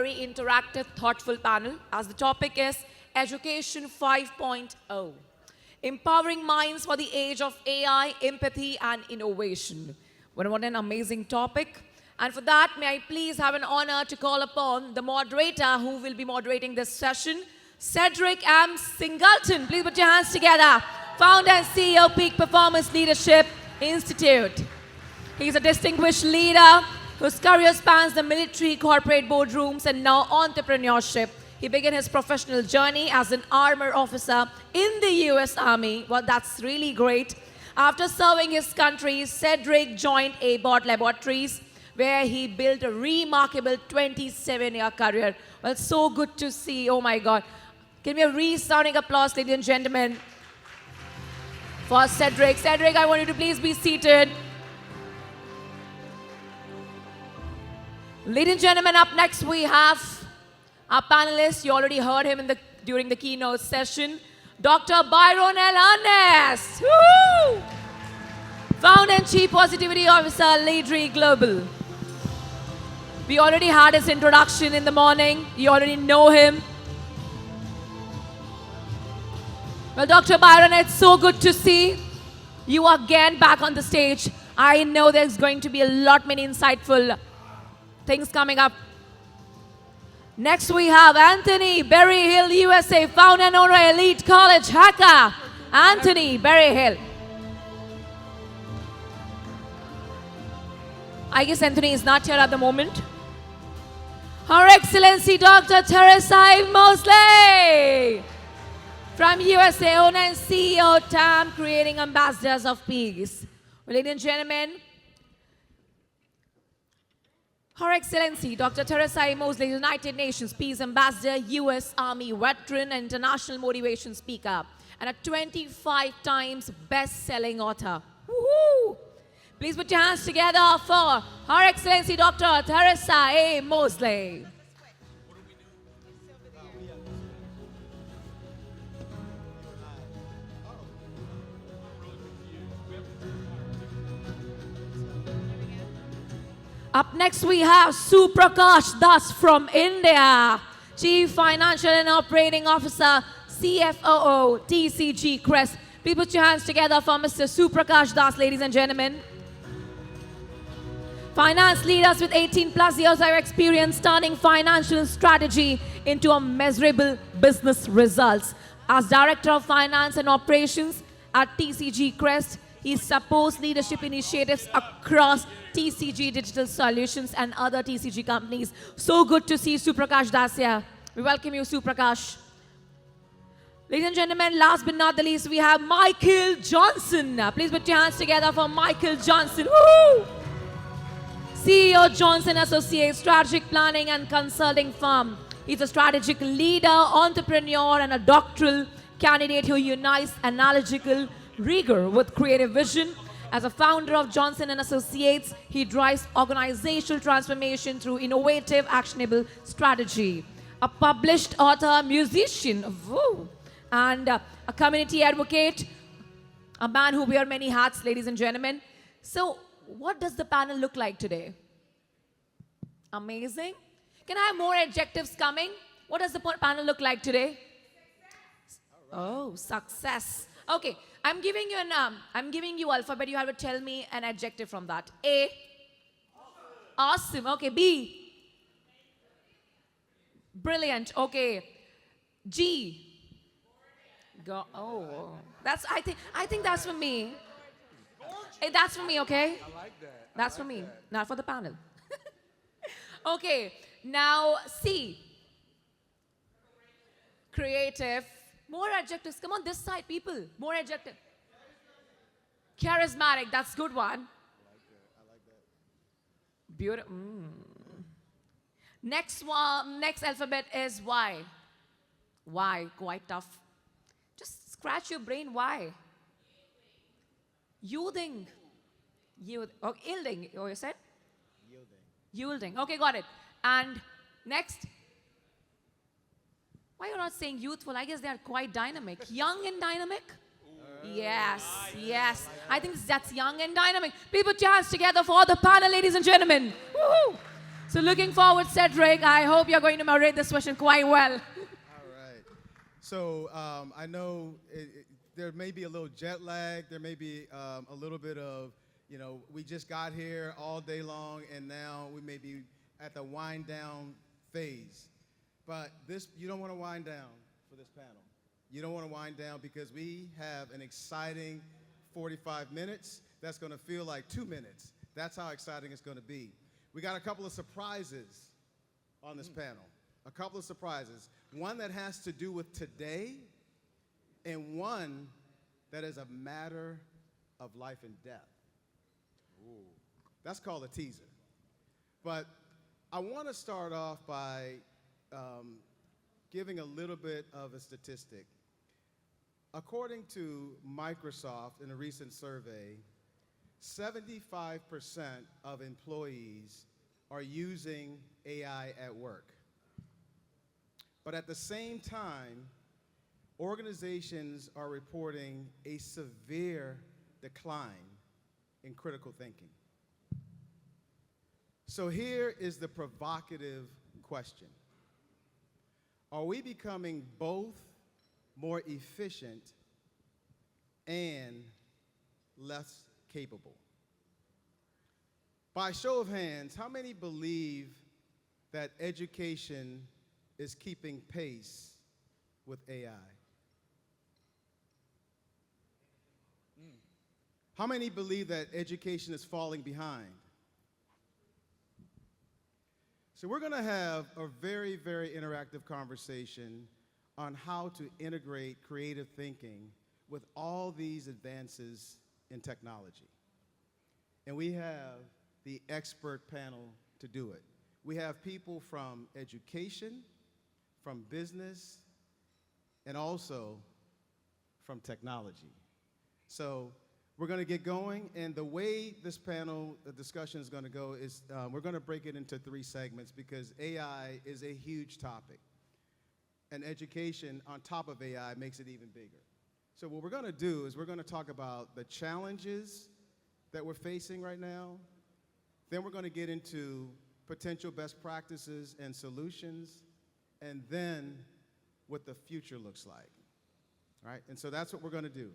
very interactive, thoughtful panel as the topic is Education 5.0. Empowering minds for the age of AI, empathy, and innovation. What an amazing topic. And for that, may I please have an honor to call upon the moderator who will be moderating this session, Cedric M. Singleton. Please put your hands together. Founder and CEO, Peak Performance Leadership Institute. He's a distinguished leader whose career spans the military, corporate boardrooms, and now entrepreneurship. He began his professional journey as an armor officer in the US Army. Well, that's really great. After serving his country, Cedric joined Abbott Laboratories, where he built a remarkable 27-year career. Well, so good to see. Oh, my God. Give me a resounding applause, ladies and gentlemen, for Cedric. Cedric, I want you to please be seated. Ladies and gentlemen, up next we have our panelist. You already heard him during the keynote session, Dr. Byron L. Ernest. Woo! Founder and Chief Positivity Officer, Leadry Global. We already had his introduction in the morning. You already know him. Well, Dr. Byron, it's so good to see you again back on the stage. I know there's going to be a lot many insightful things coming up. Next we have Anthony Berryhill, USA, founder and owner Elite College Hacker. Anthony Berryhill. I guess Anthony is not here at the moment. Her Excellency Dr. Theresa A. Moseley from USA, owner and CEO TAM, creating ambassadors of peace. Well, ladies and gentlemen, Her Excellency Dr. Theresa A. Moseley, United Nations Peace Ambassador, US Army veteran, and international motivation speaker, and a 25 times best-selling author. Woohoo! Please put your hands together for Her Excellency Dr. Theresa A. Moseley. Up next we have Suprakash Das from India, Chief Financial and Operating Officer, CFOO, TCG Crest. Please put your hands together for Mr. Suprakash Das, ladies and gentlemen. Finance leaders with 18 plus years of experience turning financial strategy into a measurable business results. As Director of Finance and Operations at TCG Crest, he supports leadership initiatives across TCG Digital Solutions and other TCG companies. So good to see Suprakash Das here. We welcome you, Suprakash. Ladies and gentlemen, last but not the least, we have Michael Johnson. Please put your hands together for Michael Johnson. Woo! CEO Johnson Associates, strategic planning and consulting firm. He's a strategic leader, entrepreneur, and a doctoral candidate who unites analytical rigor with creative vision. As a founder of Johnson & Associates, he drives organizational transformation through innovative, actionable strategy. A published author, musician, and a community advocate, a man who wears many hats, ladies and gentlemen. So, what does the panel look like today? Amazing. Can I have more adjectives coming? What does the panel look like today? Oh, success. Okay, I'm giving you alphabet. You have to tell me an adjective from that. A. Awesome. Okay. B. Brilliant. Okay. G. Go. Oh, that's. I think that's for me. Hey, that's for me. Okay. I like that. That's for me, not for the panel. Okay. Now C. Creative. More adjectives. Come on, this side, people. More adjectives. Charismatic. That's a good one. I like that. Beautiful. Next one. Next alphabet is Y. Y. Quite tough. Just scratch your brain. Y. Yielding. Oh, yielding. Oh, you said? Yielding. Okay, got it. And next. Why are you not saying youthful? I guess they are quite dynamic. Young and dynamic? Yes, yes. I think that's young and dynamic. Please put your hands together for the panel, ladies and gentlemen. Woo-hoo. So looking forward, Cedric. I hope you're going to moderate this session quite well. All right. So I know there may be a little jet lag. There may be a little bit of, we just got here all day long, and now we may be at the wind down phase. But you don't want to wind down for this panel. You don't want to wind down because we have an exciting 45 minutes that's going to feel like 2 minutes. That's how exciting it's going to be. We got a couple of surprises on this panel. A couple of surprises. One that has to do with today, and one that is a matter of life and death. Ooh. That's called a teaser. But I want to start off by giving a little bit of a statistic. According to Microsoft in a recent survey, 75% of employees are using AI at work. But at the same time, organizations are reporting a severe decline in critical thinking. So here is the provocative question. Are we becoming both more efficient and less capable? By show of hands, how many believe that education is keeping pace with AI? How many believe that education is falling behind? So we're going to have a very, very interactive conversation on how to integrate creative thinking with all these advances in technology. And we have the expert panel to do it. We have people from education, from business, and also from technology. So we're going to get going, and the way this panel discussion is going to go is we're going to break it into 3 segments because AI is a huge topic. And education on top of AI makes it even bigger. So what we're going to do is we're going to talk about the challenges that we're facing right now. Then we're going to get into potential best practices and solutions, and then what the future looks like. All right? And so that's what we're going to do.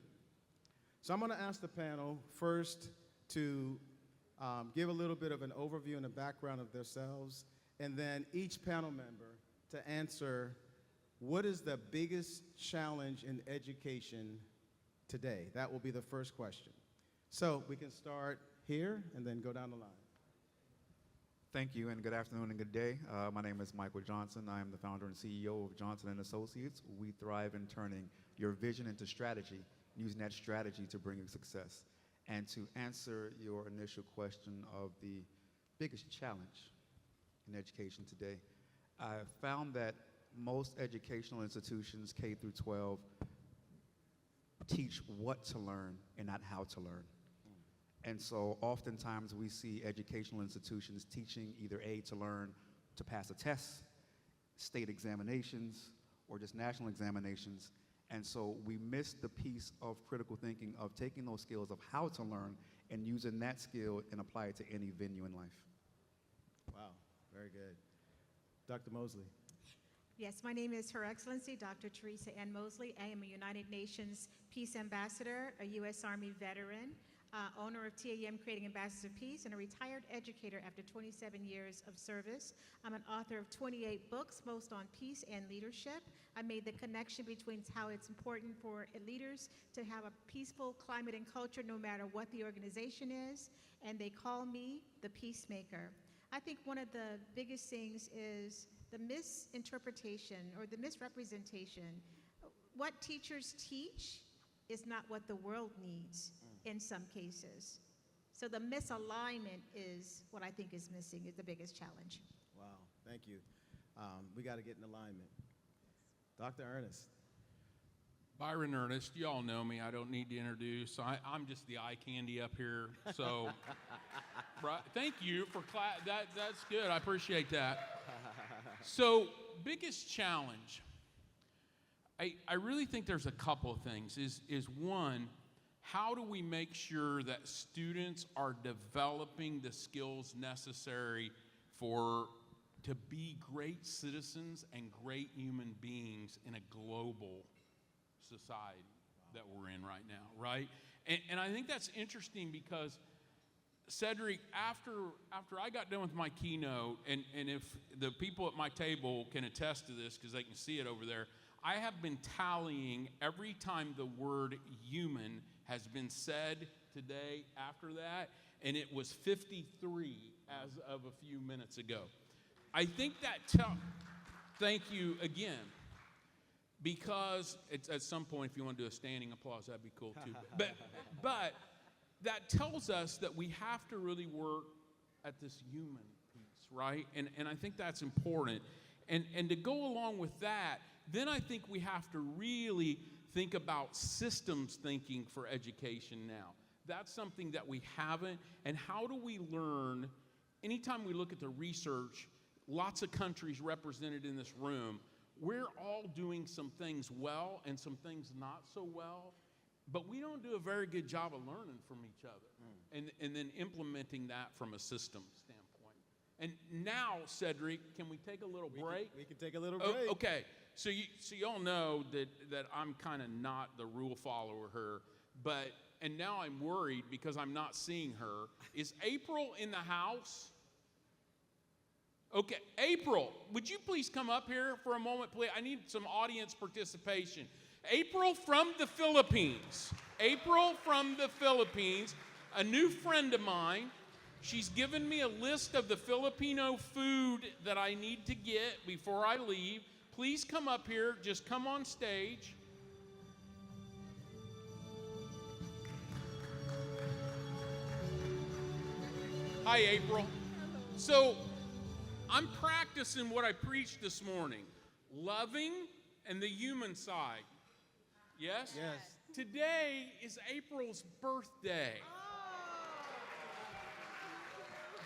So I'm going to ask the panel first to give a little bit of an overview and a background of themselves, and then each panel member to answer what is the biggest challenge in education today? That will be the first question. So we can start here and then go down the line. Thank you, and good afternoon and good day. My name is Michael Johnson. I am the founder and CEO of Johnson & Associates. We thrive in turning your vision into strategy, using that strategy to bring you success. And to answer your initial question of the biggest challenge in education today, I found that most educational institutions, K through 12, teach what to learn and not how to learn. And so oftentimes we see educational institutions teaching either A, to learn to pass a test, state examinations, or just national examinations. And so we miss the piece of critical thinking of taking those skills of how to learn and using that skill and apply it to any venue in life. Wow, very good. Dr. Moseley. Yes, my name is Her Excellency Dr. Theresa A. Moseley. I am a United Nations Peace Ambassador, a U.S. Army veteran, owner of TAM Creating Ambassadors of Peace, and a retired educator after 27 years of service. I'm an author of 28 books, most on peace and leadership. I made the connection between how it's important for leaders to have a peaceful climate and culture no matter what the organization is, and they call me the peacemaker. I think one of the biggest things is the misinterpretation or the misrepresentation. What teachers teach is not what the world needs in some cases. So the misalignment is what I think is missing, is the biggest challenge. Wow, thank you. We got to get in alignment. Dr. Ernest. Byron Ernest, you all know me. I don't need to introduce. I'm just the eye candy up here. So, right, thank you for class. That's good. I appreciate that. So, biggest challenge. I really think there's a couple of things. Is one, how do we make sure that students are developing the skills necessary to be great citizens and great human beings in a global society that we're in right now, right? And I think that's interesting because, Cedric, after I got done with my keynote, and if the people at my table can attest to this because they can see it over there, I have been tallying every time the word human has been said today after that, and it was 53 as of a few minutes ago. I think that thank you again, because it's at some point, if you want to do a standing applause, that'd be cool too. But that tells us that we have to really work at this human piece, right? And I think that's important. And to go along with that, then I think we have to really think about systems thinking for education now. That's something that we haven't. And how do we learn? Anytime we look at the research, lots of countries represented in this room, we're all doing some things well and some things not so well, but we don't do a very good job of learning from each other and then implementing that from a system standpoint. And now, Cedric, can we take a little break? We can take a little break. Okay, so you all know that I'm kind of not the rule follower here, and now I'm worried because I'm not seeing her. Is April in the house? Okay, April, would you please come up here for a moment, please? I need some audience participation. April from the Philippines. April from the Philippines, a new friend of mine. She's given me a list of the Filipino food that I need to get before I leave. Please come up here. Just come on stage. Hi, April. So, I'm practicing what I preached this morning. Loving and the human side. Yes? Yes. Today is April's birthday.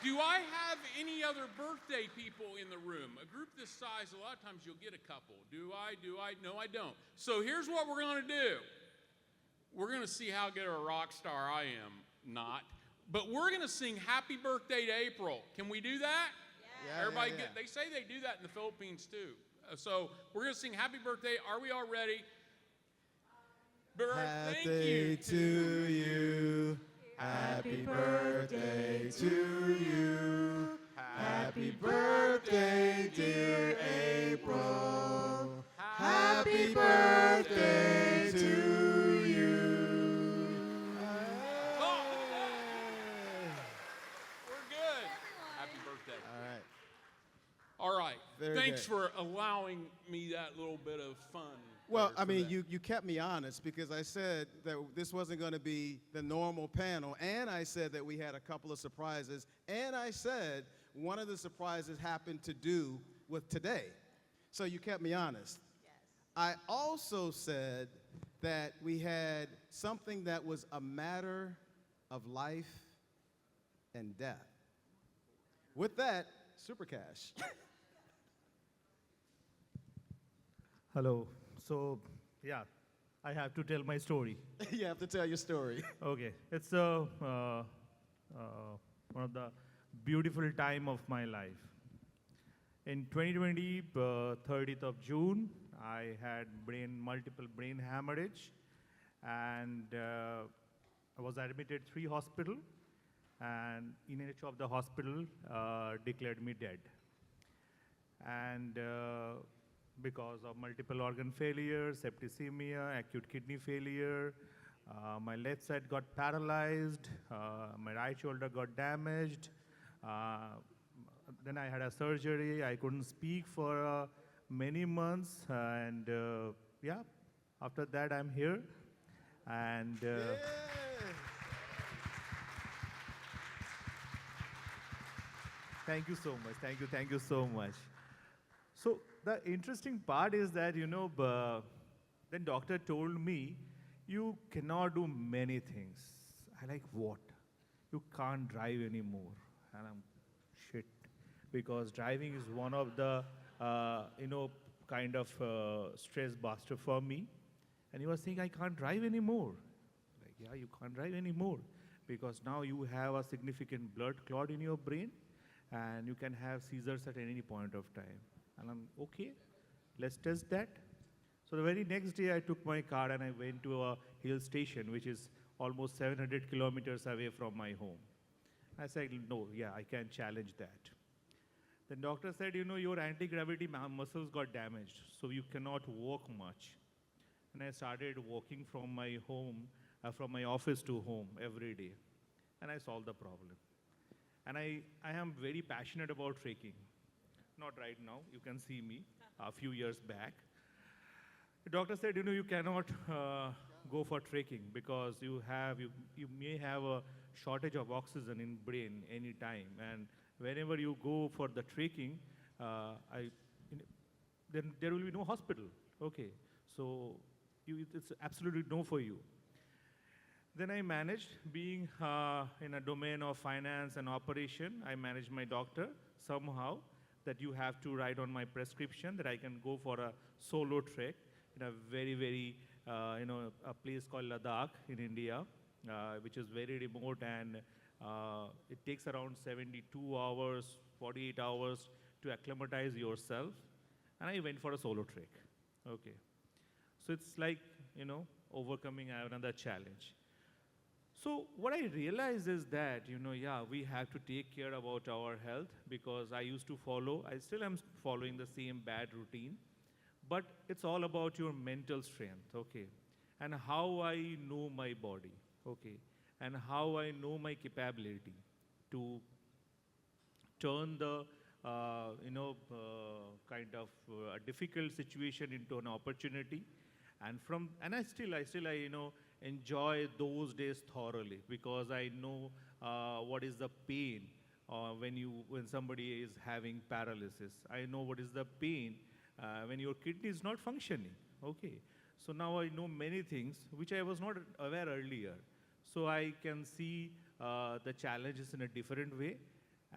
Do I have any other birthday people in the room? A group this size, a lot of times you'll get a couple. Do I? No, I don't. So here's what we're going to do. We're going to see how good of a rock star I am. Not. But we're going to sing Happy Birthday to April. Can we do that? Yeah, Everybody, yeah. They say they do that in the Philippines too. So we're going to sing Happy Birthday. Are we all ready? Thank you to you. Happy birthday to you. Happy birthday, dear April. Happy birthday to you. Oh, we're good. Happy birthday. All right. All right. Very Thanks good. for allowing me that little bit of fun. Well, there I for mean, that. you kept me honest because I said that this wasn't going to be the normal panel, and I said that we had a couple of surprises, and I said one of the surprises happened to do with today. So you kept me honest. Yes. I also said that we had something that was a matter of life and death. With that, Suprakash. Hello. So, yeah, I have to tell my story. You have to tell your story. Okay. It's one of the beautiful time of my life. In 2020, 30th of June, I had multiple brain hemorrhage, and I was admitted 3 hospital, and NH of the hospital declared me dead. And because of multiple organ failure, septicemia, acute kidney failure, my left side got paralyzed, my right shoulder got damaged. Then I had a surgery. I couldn't speak for many months, and yeah, after that I'm here. And thank you so much. Thank you so much. So the interesting part is that, then doctor told me, you cannot do many things. I like, what? You can't drive anymore. And I'm, shit. Because driving is one of the, kind of stress buster for me. And he was saying, I can't drive anymore. Like, yeah, you can't drive anymore. Because now you have a significant blood clot in your brain. and you can have seizures at any point of time. And I'm, okay, let's test that. So the very next day, I took my car and I went to a hill station, which is almost 700 kilometers away from my home. I said, no, yeah, I can challenge that. The doctor said, you know, your anti-gravity muscles got damaged, so you cannot walk much. And I started walking from my home, from my office to home every day. And I solved the problem. And I am very passionate about trekking. Not right now, you can see me a few years back. The doctor said, you know, you cannot go for trekking because you may have a shortage of oxygen in brain any time. And whenever you go for the trekking, then there will be no hospital. Okay, so it's absolutely no for you. Then I managed, being in a domain of finance and operation, I managed my doctor somehow that you have to write on my prescription that I can go for a solo trek in a very, very, a place called Ladakh in India, which is very remote, and it takes around 72 hours, 48 hours to acclimatize yourself. And I went for a solo trek. Okay. So it's like, you know, overcoming another challenge. So what I realized is that, you know, yeah, we have to take care about our health because I still am following the same bad routine, but it's all about your mental strength, okay, and how I know my body, okay, and how I know my capability to turn the, kind of a difficult situation into an opportunity. And I still, you know, enjoy those days thoroughly because I know what is the pain when somebody is having paralysis. I know what is the pain when your kidney is not functioning. Okay, so now I know many things which I was not aware earlier. So I can see the challenges in a different way,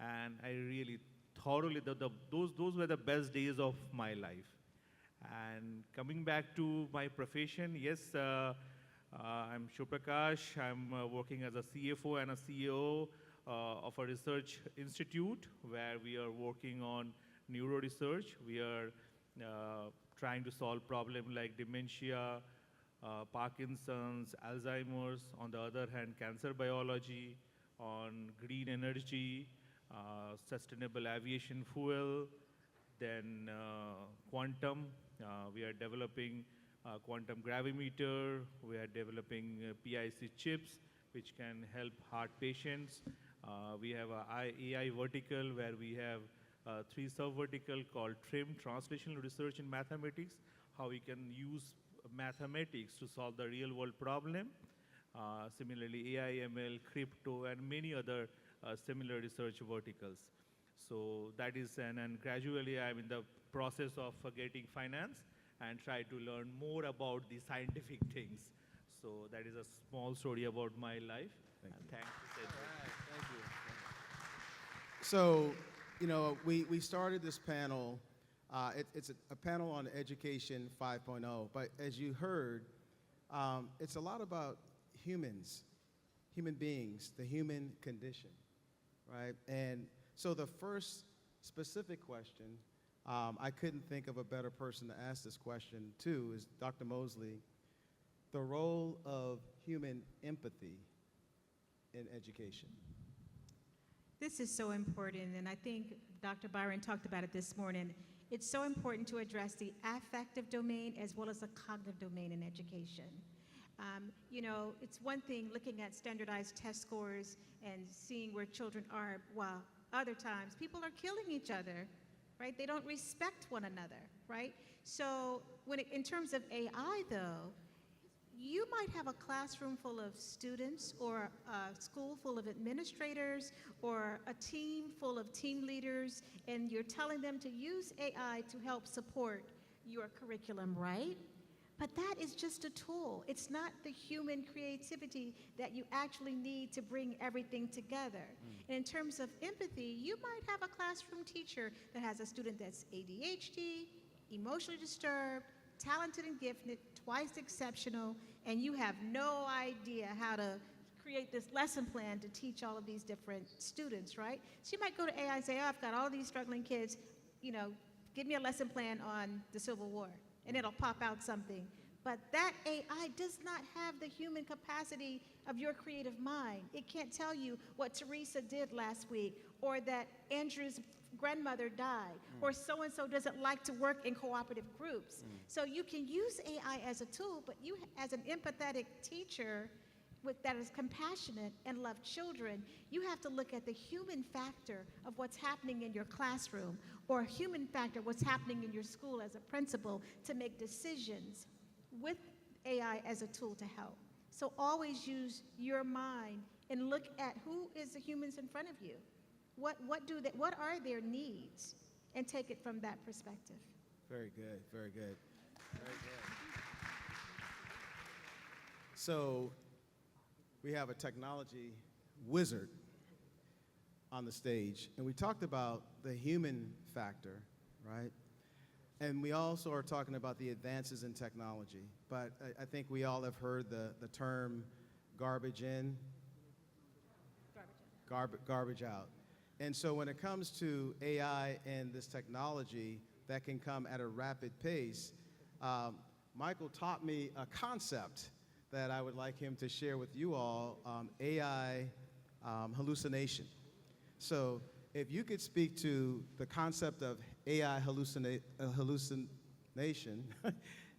and I really thoroughly those were the best days of my life. And coming back to my profession, yes, I'm Suprakash. I'm working as a CFO and a CEO of a research institute where we are working on neuro research. We are trying to solve problems like dementia, Parkinson's, Alzheimer's. On the other hand, cancer biology, on green energy, sustainable aviation fuel, then quantum. We are developing quantum gravimeter. We are developing PIC chips, which can help heart patients. We have a AI vertical where we have 3 sub-vertical called TRIM, Translational Research in Mathematics, how we can use mathematics to solve the real-world problem. Similarly, AI, ML, crypto, and many other similar research verticals. So that is, and gradually I'm in the process of getting finance and try to learn more about the scientific things. So that is a small story about my life. Thank you. Thanks to Cedric. All right, thank you. So, you know, we started this panel. It's a panel on education 5.0, but as you heard, it's a lot about humans, human beings, the human condition, right? And so the first specific question, I couldn't think of a better person to ask this question to, is Dr. Moseley, the role of human empathy in education. This is so important, and I think Dr. Byron talked about it this morning. It's so important to address the affective domain as well as the cognitive domain in education. You know, it's one thing looking at standardized test scores and seeing where children are, while other times people are killing each other, right? They don't respect one another, right? So in terms of AI, though, you might have a classroom full of students or a school full of administrators or a team full of team leaders, and you're telling them to use AI to help support your curriculum, right? But that is just a tool. It's not the human creativity that you actually need to bring everything together. And in terms of empathy, you might have a classroom teacher that has a student that's ADHD, emotionally disturbed, talented and gifted, twice exceptional, and you have no idea how to create this lesson plan to teach all of these different students, right? So you might go to AI and say, oh, I've got all these struggling kids, you know, give me a lesson plan on the Civil War, and it'll pop out something. But that AI does not have the human capacity of your creative mind. It can't tell you what Theresa did last week, or that Andrew's grandmother died, or so-and-so doesn't like to work in cooperative groups. So you can use AI as a tool, but you, as an empathetic teacher that is compassionate and love children, you have to look at the human factor of what's happening in your classroom, or a human factor what's happening in your school as a principal, to make decisions with AI as a tool to help. So always use your mind and look at who is the humans in front of you. What are their needs? And take it from that perspective. Very good, very good, very good. So we have a technology wizard on the stage, and we talked about the human factor, right? And we also are talking about the advances in technology. But I think we all have heard the term garbage in, garbage out. And so when it comes to AI and this technology that can come at a rapid pace, Michael taught me a concept that I would like him to share with you all, AI hallucination. So if you could speak to the concept of AI hallucination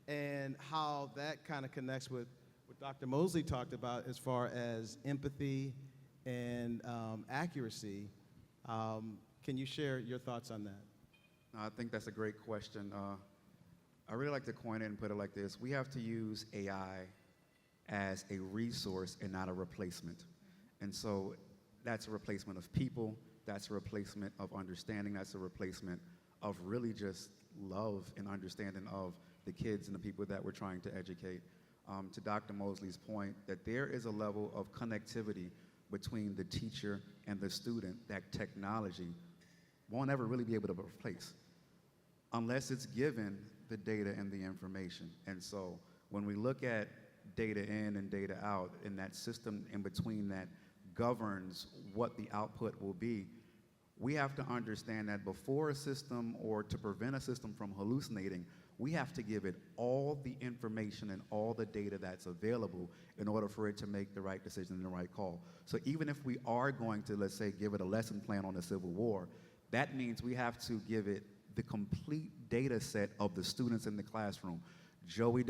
and how that kind of connects with what Dr. Moseley talked about as far as empathy and accuracy, can you share your thoughts on that? I think that's a great question. I really like to coin it and put it like this. We have to use AI as a resource and not a replacement. And so that's a replacement of people, that's a replacement of understanding, that's a replacement of really just love and understanding of the kids and the people that we're trying to educate. To Dr. Moseley's point, that there is a level of connectivity between the teacher and the student that technology won't ever really be able to replace unless it's given the data and the information. And so when we look at data in and data out, and that system in between that governs what the output will be, we have to understand that before a system, or to prevent a system from hallucinating, we have to give it all the information and all the data that's available in order for it to make the right decision and the right call. So even if we are going to, let's say, give it a lesson plan on the Civil War, that means we have to give it the complete data set of the students in the classroom. Joey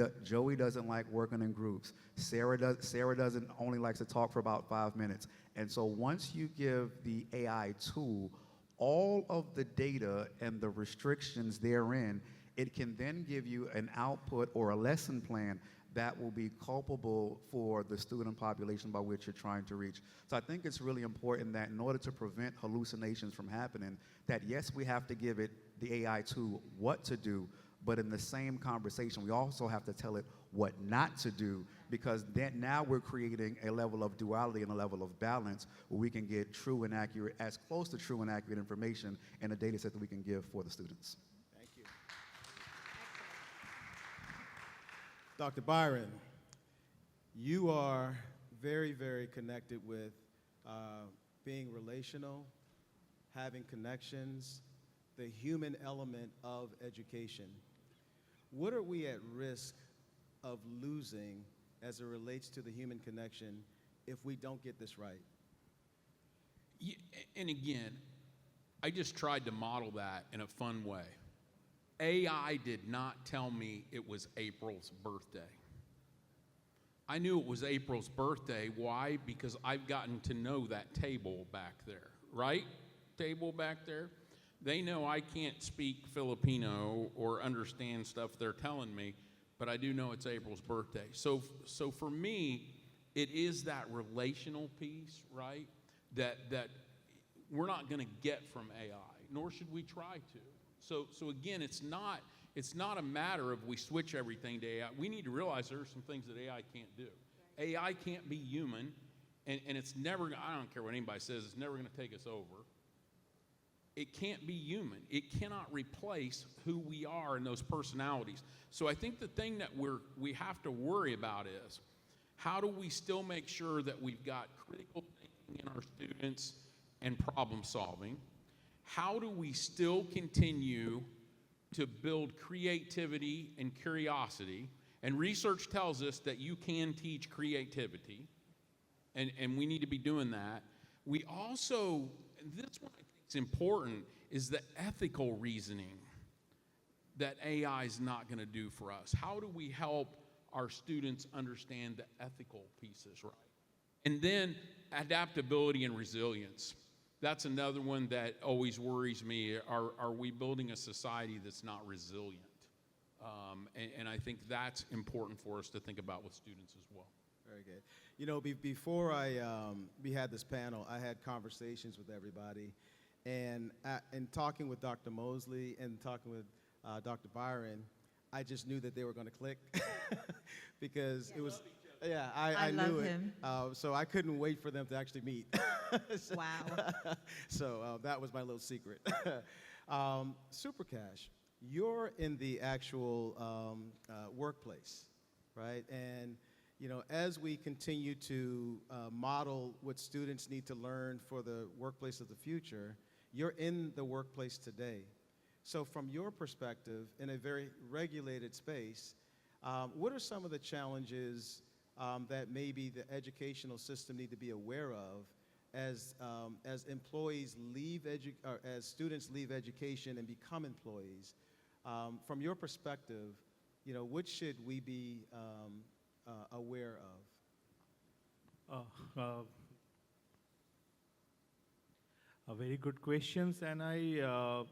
doesn't like working in groups. Sarah doesn't only likes to talk for about 5 minutes. And so once you give the AI tool all of the data and the restrictions therein, it can then give you an output or a lesson plan that will be culpable for the student population by which you're trying to reach. So I think it's really important that in order to prevent hallucinations from happening, that yes, we have to give it, the AI tool, what to do, but in the same conversation, we also have to tell it what not to do, because then now we're creating a level of duality and a level of balance where we can get true and accurate, as close to true and accurate information in a data set that we can give for the students. Thank you. Dr. Byron, you are very, very connected with being relational, having connections, the human element of education. What are we at risk of losing as it relates to the human connection if we don't get this right? Yeah, and again, I just tried to model that in a fun way. AI did not tell me it was April's birthday. I knew it was April's birthday. Why? Because I've gotten to know that table back there, right? Table back there. They know I can't speak Filipino or understand stuff they're telling me, but I do know it's April's birthday. So for me, it is that relational piece, right? That we're not going to get from AI, nor should we try to. So again, it's not a matter of we switch everything to AI. We need to realize there are some things that AI can't do. Right. AI can't be human, and it's never, I don't care what anybody says, it's never going to take us over. It can't be human. It cannot replace who we are and those personalities. So I think the thing that we have to worry about is How do we still make sure that we've got critical thinking in our students and problem solving? How do we still continue to build creativity and curiosity? And research tells us that you can teach creativity, and we need to be doing that. We also, and this one I think is important, is the ethical reasoning that AI is not going to do for us. How do we help our students understand the ethical pieces, right? And then adaptability and resilience. That's another one that always worries me. Are we building a society that's not resilient? And I think that's important for us to think about with students as well. Very good. You know, before we had this panel, I had conversations with everybody, and in talking with Dr. Moseley and talking with Dr. Byron, I just knew that they were going to click because it was. Yeah, I knew love it. him. So I couldn't wait for them to actually meet. Wow. So that was my little secret. Suprakash, you're in the actual workplace, right? And you know, as we continue to model what students need to learn for the workplace of the future, you're in the workplace today. So from your perspective, in a very regulated space, what are some of the challenges that maybe the educational system need to be aware of as employees leave or as students leave education and become employees? From your perspective, you know, what should we be aware of? A very good questions, and I,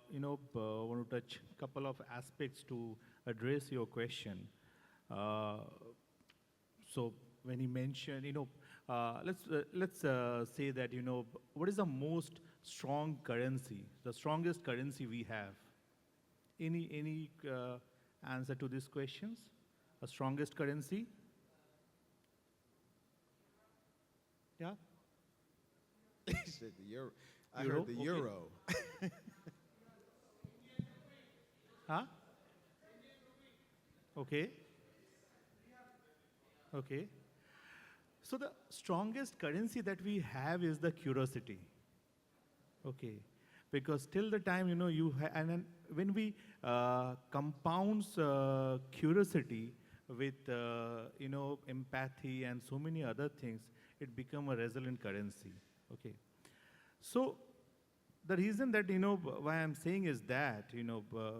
want to touch a couple of aspects to address your question. So when you mentioned, let's say that, what is the most strong currency, the strongest currency we have? Any answer to these questions? A strongest currency? Yeah? He said the euro. I Euro? heard the Okay. euro. Huh? Okay. Okay. So the strongest currency that we have is the curiosity. Okay. Because till the time, and then when we compounds curiosity with, empathy and so many other things, it become a resilient currency. Okay. So the reason that, why I'm saying is that,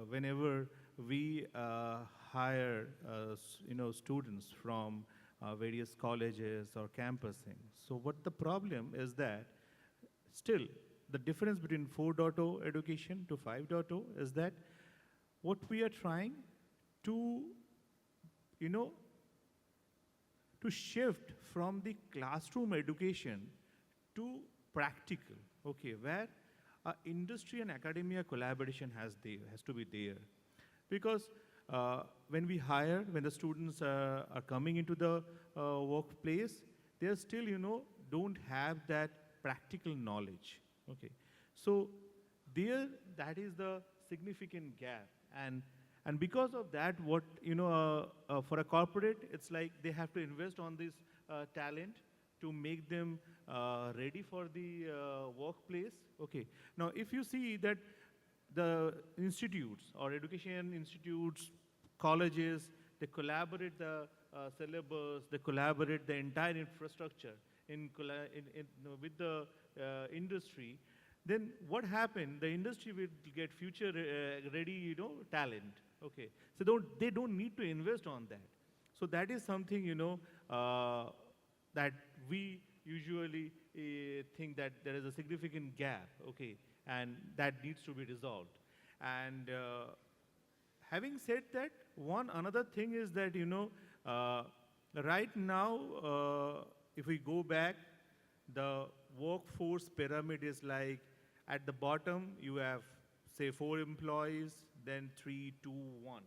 whenever we hire, students from various colleges or campusing, so what the problem is that still the difference between 4.0 education to 5.0 is that what we are trying to, to shift from the classroom education to practical, okay, where industry and academia collaboration has to be there. Because when we hire, when the students are coming into the workplace, they are still, don't have that practical knowledge, okay. So there, that is the significant gap. And because of that, what, for a corporate, it's like they have to invest on this talent to make them ready for the workplace. Okay. Now, if you see that the institutes or education institutes, colleges, they collaborate the syllabus, they collaborate the entire infrastructure with the industry, then what happened? The industry will get future ready, talent. Okay. So they don't need to invest on that. So that is something, that we usually think that there is a significant gap, okay, and that needs to be resolved. And having said that, another thing is that, right now, if we go back, the workforce pyramid is like, at the bottom, you have, say, 4 employees, then 3, 2, 1.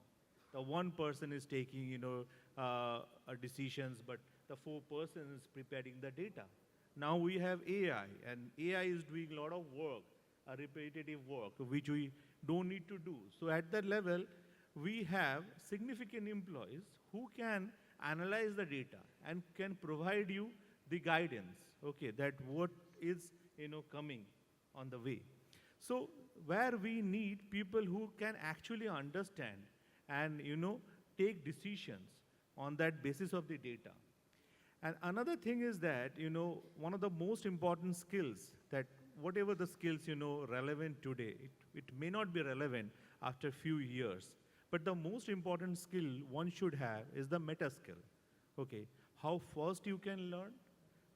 The one person is taking, decisions, but the 4 person is preparing the data. Now we have AI, and AI is doing a lot of work, a repetitive work, which we don't need to do. So at that level, we have significant employees who can analyze the data and can provide you the guidance, okay, that what is, coming on the way. So where we need people who can actually understand and, take decisions on that basis of the data. And another thing is that, one of the most important skills that whatever the skills, relevant today, it may not be relevant after a few years. But the most important skill one should have is the meta skill. Okay, how fast you can learn,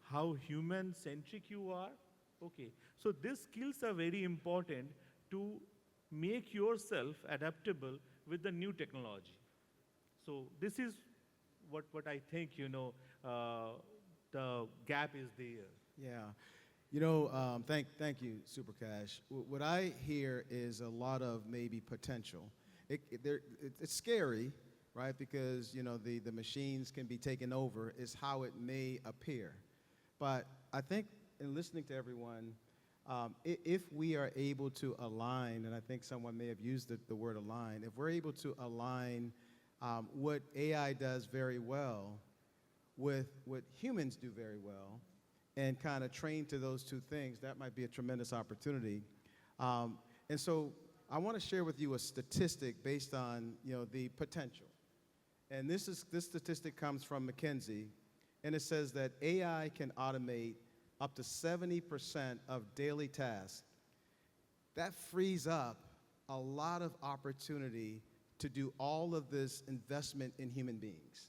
how human-centric you are. Okay, so these skills are very important to make yourself adaptable with the new technology. So this is what I think, the gap is there. Yeah. Thank you, Suprakash. What I hear is a lot of maybe potential. It's scary, right? Because, the machines can be taken over is how it may appear. But I think in listening to everyone, if we are able to align, and I think someone may have used the word align, if we're able to align what AI does very well with what humans do very well, and kind of train to those two things, that might be a tremendous opportunity. And so I want to share with you a statistic based on the potential. And this statistic comes from McKinsey, and it says that AI can automate up to 70% of daily tasks. That frees up a lot of opportunity to do all of this investment in human beings.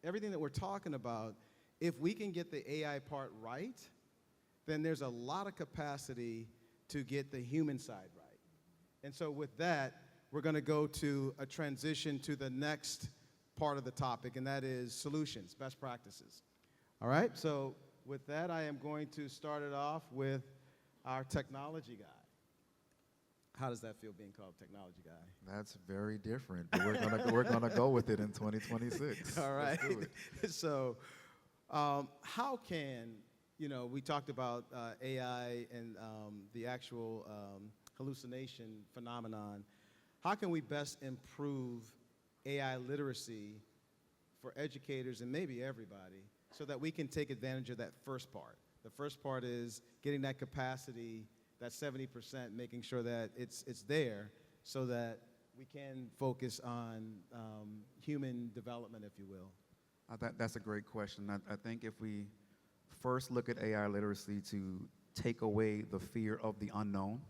Everything that we're talking about, if we can get the AI part right, then there's a lot of capacity to get the human side right. And so with that, we're going to go to a transition to the next part of the topic, and that is solutions, best practices. All right, so with that, I am going to start it off with our technology guy. How does that feel being called technology guy? That's very different, but we're gonna go with it in 2026. All right. Let's do it. So, how can we talked about AI and the actual hallucination phenomenon. How can we best improve AI literacy for educators and maybe everybody so that we can take advantage of that first part? The first part is getting that capacity, that 70%, making sure that it's there so that we can focus on human development, if you will. That's a great question. I think if we first look at AI literacy to take away the fear of the unknown,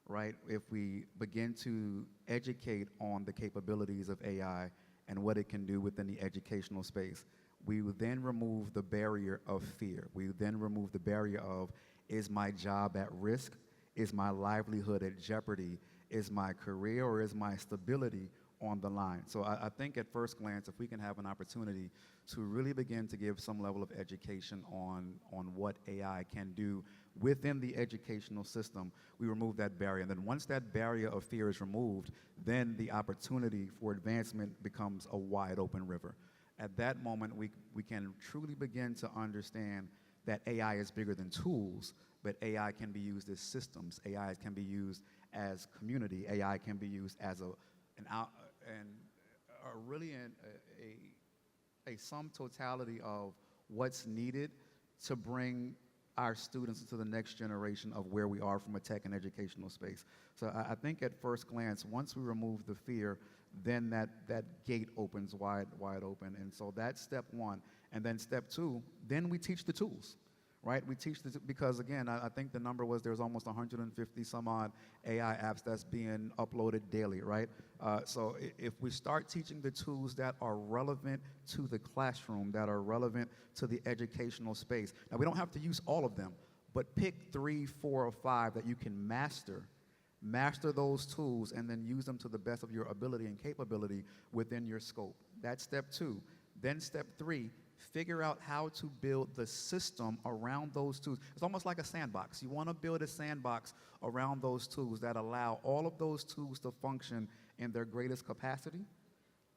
right? If we begin to educate on the capabilities of AI and what it can do within the educational space, we would then remove the barrier of fear. We would then remove the barrier of, is my job at risk? Is my livelihood at jeopardy? Is my career or is my stability on the line? So I think at first glance, if we can have an opportunity to really begin to give some level of education on what AI can do within the educational system, we remove that barrier. And then once that barrier of fear is removed, then the opportunity for advancement becomes a wide open river. At that moment, we can truly begin to understand that AI is bigger than tools, but AI can be used as systems. AI can be used as community. AI can be used as a sum totality of what's needed to bring our students into the next generation of where we are from a tech and educational space. So I think at first glance, once we remove the fear, then that gate opens wide open. And so that's step one. And then step two, then we teach the tools, right? We teach because again, I think the number was there's almost 150 some odd AI apps that's being uploaded daily, right? So if we start teaching the tools that are relevant to the classroom, that are relevant to the educational space. Now we don't have to use all of them, but pick 3, 4, or 5 that you can master those tools and then use them to the best of your ability and capability within your scope. That's step 2. Then step 3, figure out how to build the system around those tools. It's almost like a sandbox. You want to build a sandbox around those tools that allow all of those tools to function in their greatest capacity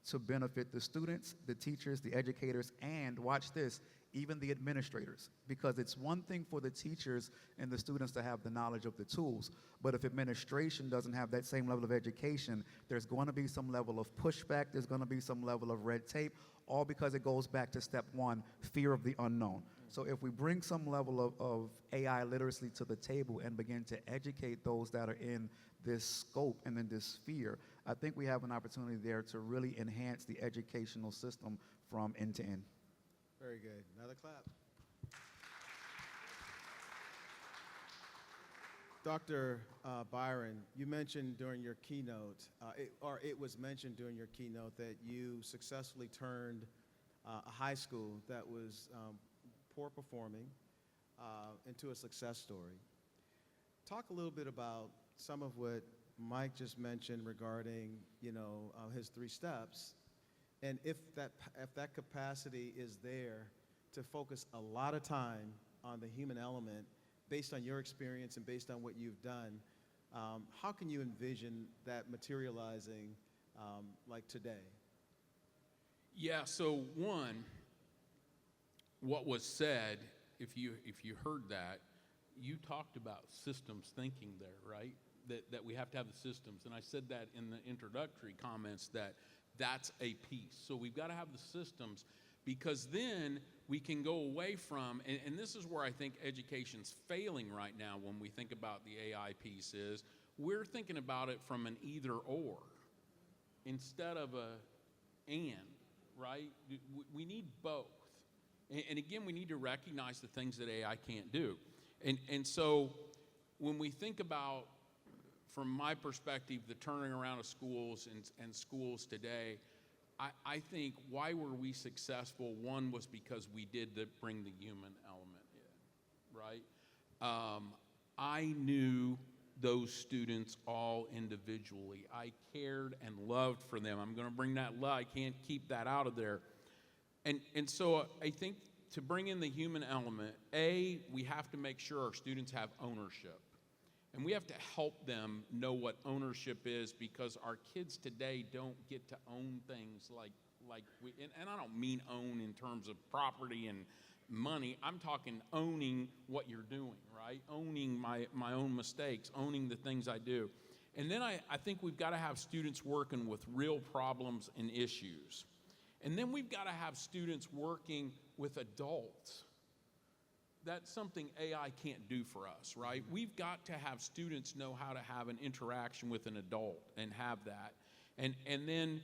to benefit the students, the teachers, the educators, and watch this, even the administrators. Because it's one thing for the teachers and the students to have the knowledge of the tools, but if administration doesn't have that same level of education, there's going to be some level of pushback, there's going to be some level of red tape. all because it goes back to step one, fear of the unknown. So if we bring some level of AI literacy to the table and begin to educate those that are in this scope and in this sphere, I think we have an opportunity there to really enhance the educational system from end to end. Very good. Another clap. Dr. Byron, you mentioned during your keynote, it was mentioned during your keynote that you successfully turned a high school that was poor performing into a success story. Talk a little bit about some of what Mike just mentioned regarding, his 3 steps, and if that capacity is there to focus a lot of time on the human element based on your experience and based on what you've done, how can you envision that materializing like today? Yeah, so one, what was said, if you heard that, you talked about systems thinking there, right? That we have to have the systems. And I said that in the introductory comments that's a piece. So we've got to have the systems, because then we can go away from, and this is where I think education's failing right now when we think about the AI piece, is we're thinking about it from an either or instead of a and, right? We need both. And again, we need to recognize the things that AI can't do. And so when we think about, from my perspective, the turning around of schools and schools today, I think why were we successful? One was because we did bring the human element in, right? I knew those students all individually. I cared and loved for them. I'm going to bring that love. I can't keep that out of there. And so I think to bring in the human element, we have to make sure our students have ownership. And we have to help them know what ownership is, because our kids today don't get to own things like we, and I don't mean own in terms of property and money. I'm talking owning what you're doing, right? Owning my own mistakes, owning the things I do. And then I think we've got to have students working with real problems and issues. And then we've got to have students working with adults. That's something AI can't do for us, right? We've got to have students know how to have an interaction with an adult and have that. And then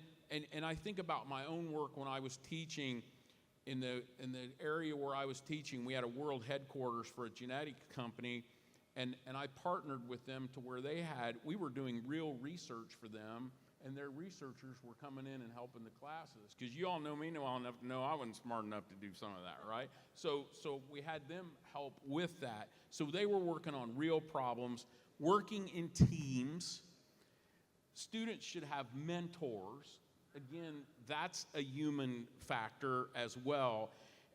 I think about my own work when I was teaching in the area where I was teaching. We had a world headquarters for a genetic company, and I partnered with them to where we were doing real research for them, and their researchers were coming in and helping the classes. Because you all know me well enough to know I wasn't smart enough to do some of that, right? So we had them help with that. So they were working on real problems, working in teams. Students should have mentors. Again, that's a human factor as well.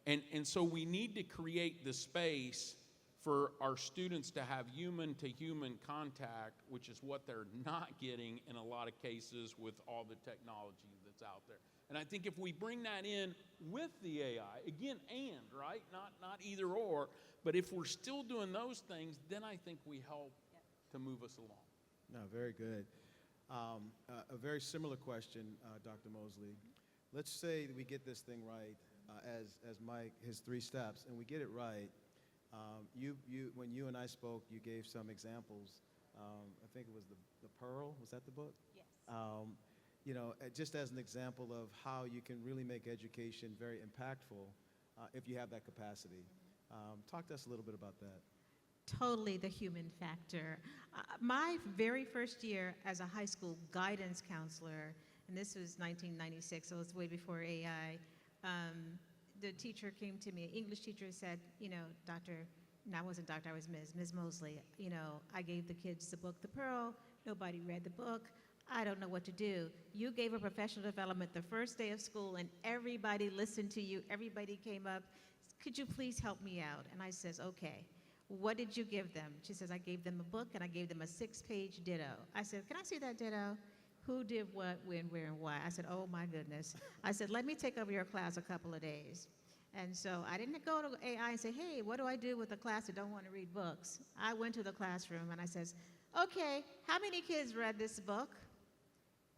And so we need to create the space for our students to have human-to-human contact, which is what they're not getting in a lot of cases with all the technology that's out there. And I think if we bring that in with the AI, again, right? Not either or, but if we're still doing those things, then I think we help to move us along. No, very good. A very similar question, Dr. Moseley. Let's say that we get this thing right, as Mike, his 3 steps, and we get it right. When you and I spoke, you gave some examples. I think it was the Pearl. Was that the book? Yes. Just as an example of how you can really make education very impactful if you have that capacity. Talk to us a little bit about that. Totally the human factor. My very first year as a high school guidance counselor, and this was 1996, so it was way before AI, the teacher came to me, English teacher, said, Doctor, no, I wasn't doctor, I was Ms. Moseley, I gave the kids the book, The Pearl, nobody read the book, I don't know what to do. You gave a professional development the first day of school and everybody listened to you, everybody came up, could you please help me out? And I says, okay. What did you give them? She says, I gave them a book and I gave them a 6-page ditto. I said, can I see that ditto? Who did what, when, where, and why? I said, oh my goodness. I said, let me take over your class a couple of days. And so I didn't go to AI and say, hey, what do I do with a class that don't want to read books? I went to the classroom and I says, okay, how many kids read this book?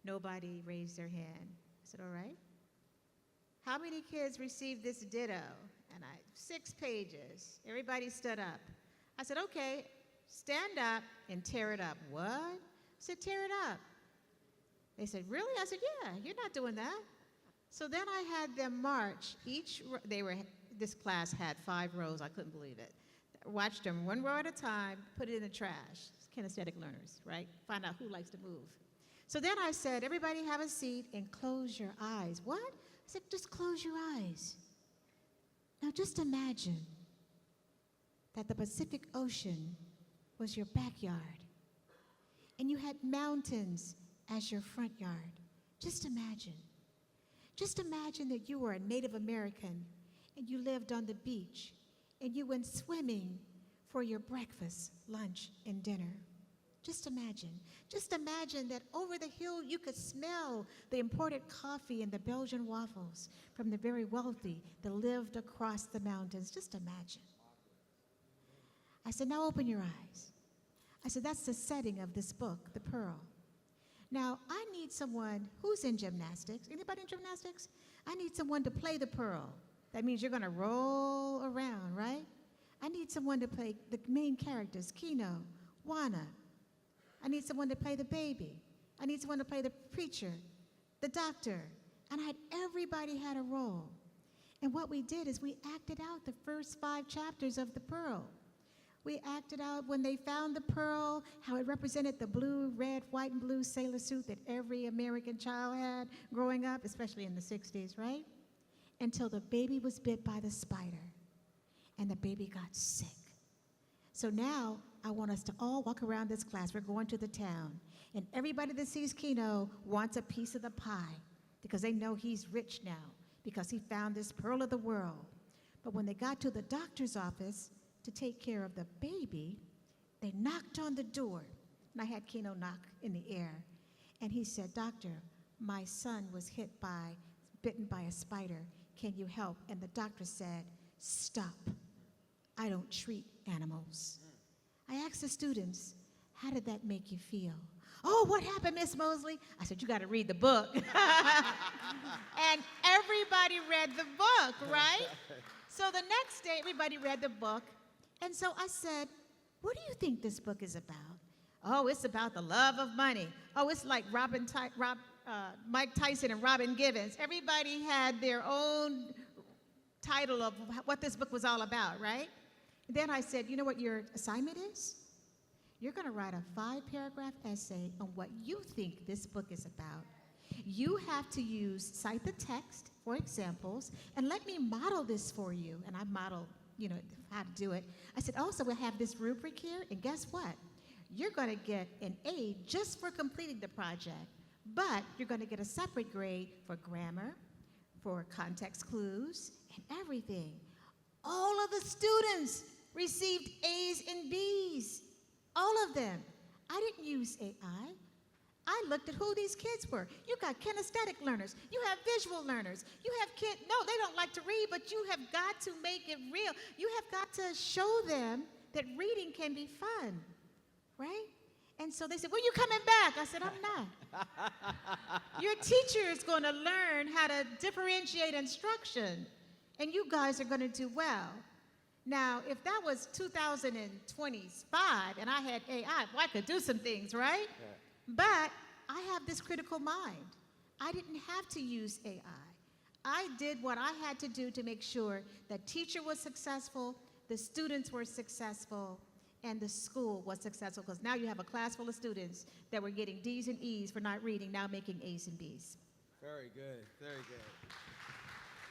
Nobody raised their hand. I said, all right. how many kids received this ditto? And 6 pages. Everybody stood up. I said, okay, stand up and tear it up. What? I said, tear it up. They said, really? I said, yeah, you're not doing that. So then I had them march. This class had 5 rows. I couldn't believe it. Watched them 1 row at a time, put it in the trash. Kinesthetic learners, right? Find out who likes to move. So then I said, everybody have a seat and close your eyes. What? I said, just close your eyes. Now just imagine that the Pacific Ocean was your backyard and you had mountains as your front yard. Just imagine. Just imagine that you were a Native American and you lived on the beach and you went swimming for your breakfast, lunch, and dinner. Just imagine. Just imagine that over the hill you could smell the imported coffee and the Belgian waffles from the very wealthy that lived across the mountains. Just imagine. I said, now open your eyes. I said, that's the setting of this book, The Pearl. Now, I need someone who's in gymnastics. Anybody in gymnastics? I need someone to play the pearl. That means you're going to roll around, right? I need someone to play the main characters, Kino, Wana. I need someone to play the baby. I need someone to play the preacher, the doctor. And everybody had a role. And what we did is we acted out the first 5 chapters of The Pearl. We acted out when they found the pearl, how it represented the blue, red, white, and blue sailor suit that every American child had growing up, especially in the 60s, right? Until the baby was bit by the spider, and the baby got sick. So now I want us to all walk around this class. We're going to the town, and everybody that sees Kino wants a piece of the pie because they know he's rich now because he found this pearl of the world. But when they got to the doctor's office to take care of the baby, they knocked on the door. And I had Kino knock in the air. And he said, doctor, my son was bitten by a spider. Can you help? And the doctor said, stop. I don't treat animals. I asked the students, how did that make you feel? Oh, what happened, Miss Moseley? I said, you got to read the book. And everybody read the book, right? So the next day, everybody read the book. And so I said, what do you think this book is about? Oh, it's about the love of money. Oh, it's like Mike Tyson and Robin Givens. Everybody had their own title of what this book was all about, right? Then I said, you know what your assignment is? You're going to write a 5-paragraph essay on what you think this book is about. You have to cite the text for examples, and let me model this for you. And I modeled how to do it. I said, also, we'll have this rubric here, and guess what? You're going to get an A just for completing the project, but you're going to get a separate grade for grammar, for context clues, and everything. All of the students received A's and B's, all of them. I didn't use AI. I looked at who these kids were. You got kinesthetic learners. You have visual learners. You have kids, no, they don't like to read, but you have got to make it real. You have got to show them that reading can be fun, right? And so they said, when are you coming back? I said, I'm not. Your teacher is going to learn how to differentiate instruction, and you guys are going to do well. Now, if that was 2025 and I had AI, well, I could do some things, right? Yeah. But I have this critical mind. I didn't have to use AI. I did what I had to do to make sure the teacher was successful, the students were successful, and the school was successful, because now you have a class full of students that were getting D's and E's for not reading, now making A's and B's. Very good, very good.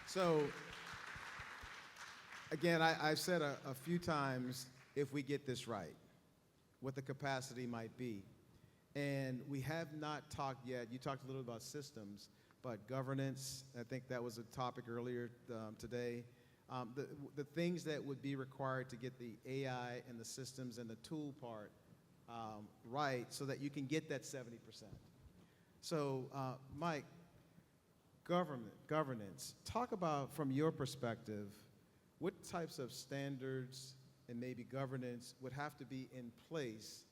So, again, I've said a few times, if we get this right, what the capacity might be. And we have not talked yet, you talked a little about systems, but governance, I think that was a topic earlier today. The things that would be required to get the AI and the systems and the tool part right, so that you can get that 70%. So, Mike, governance, talk about, from your perspective, what types of standards and maybe governance would have to be in place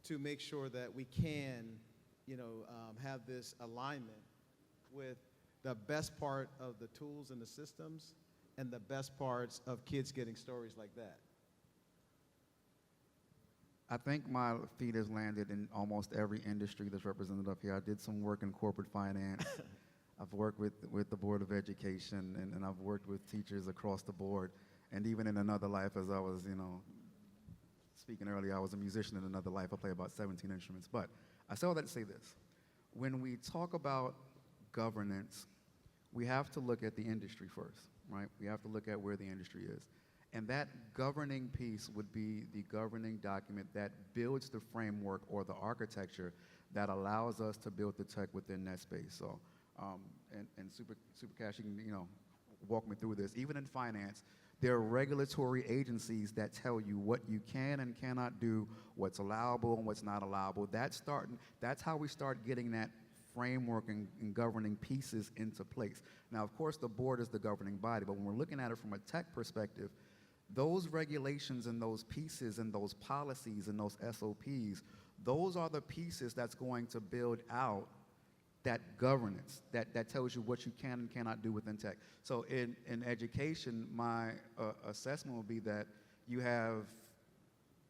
to make sure that we can, have this alignment with the best part of the tools and the systems and the best parts of kids getting stories like that? I think my feet has landed in almost every industry that's represented up here. I did some work in corporate finance. I've worked with the Board of Education, and I've worked with teachers across the board. And even in another life, as I was, speaking earlier, I was a musician in another life. I play about 17 instruments. But I say all that to say this. When we talk about governance, we have to look at the industry first, right? We have to look at where the industry is. And that governing piece would be the governing document that builds the framework or the architecture that allows us to build the tech within that space. So, and Suprakash, you can, walk me through this. Even in finance, there are regulatory agencies that tell you what you can and cannot do, what's allowable and what's not allowable. That's how we start getting that framework and governing pieces into place. Now, of course, the board is the governing body, but when we're looking at it from a tech perspective, those regulations and those pieces and those policies and those SOPs, those are the pieces that's going to build out that governance that tells you what you can and cannot do within tech. So in education, my assessment will be that you have